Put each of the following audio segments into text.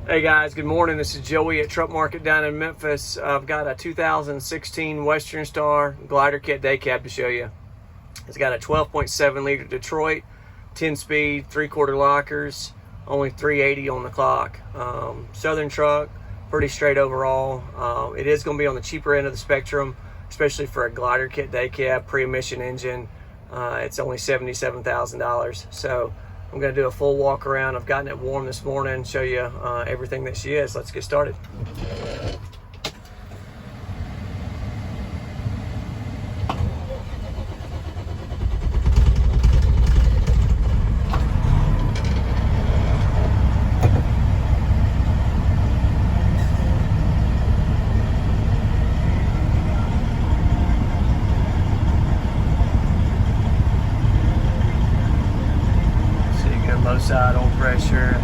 Hey guys, good morning. This is Joey at Truck Market down in Memphis. I've got a 2016 Western Star glider kit day cab to show you. It's got a 12.7 liter Detroit, 10-speed, 3/4 lockers, only 380 on the clock. Southern truck, pretty straight overall. It is going to be on the cheaper end of the spectrum, especially for a glider kit day cab, pre-emission engine. It's only $77,000. So I'm going to do a full walk around. I've gotten it warm this morning, show you everything that she is. Let's get started. Low side, oil pressure,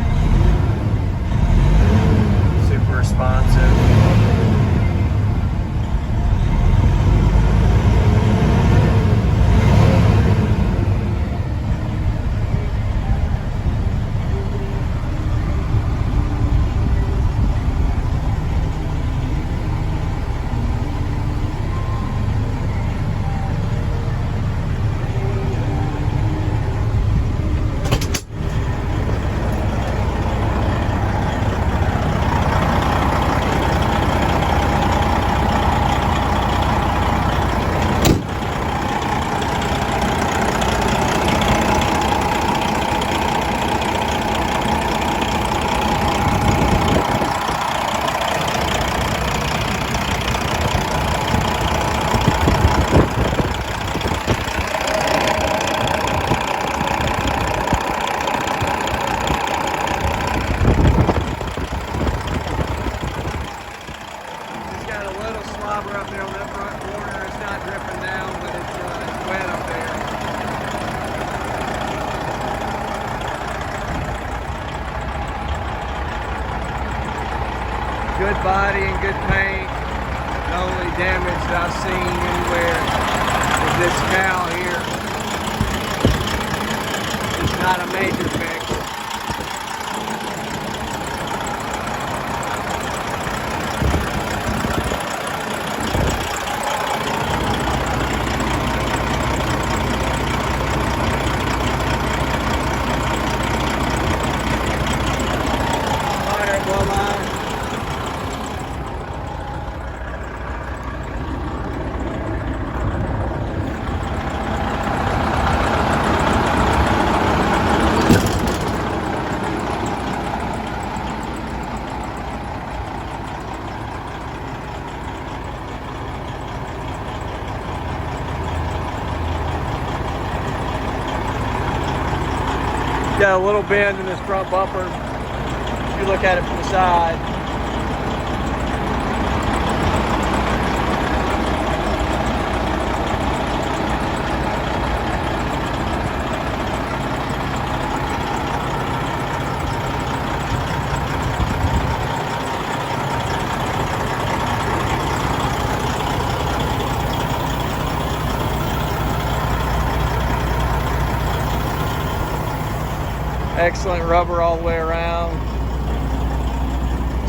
super responsive. Up there on that front corner, it's not dripping down, but it's wet up there. Good body and good paint. The only damage that I've seen anywhere is this cowl here. It's not a major fix. Got a little bend in this front bumper if you look at it from the side. Excellent rubber all the way around.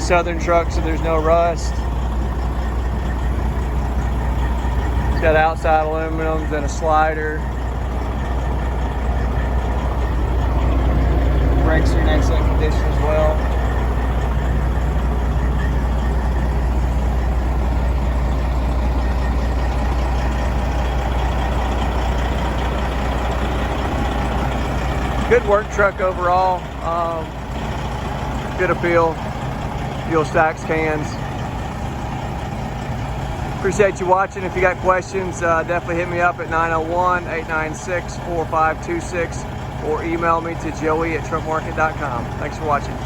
Southern truck, so there's no rust. It's got outside aluminums and a slider. Brakes are in excellent condition as well. Good work truck overall. Good appeal. Fuel stacks, cans. Appreciate you watching. If you got questions, definitely hit me up at 901-896-4526 or email me to joey@truckmarket.com. Thanks for watching.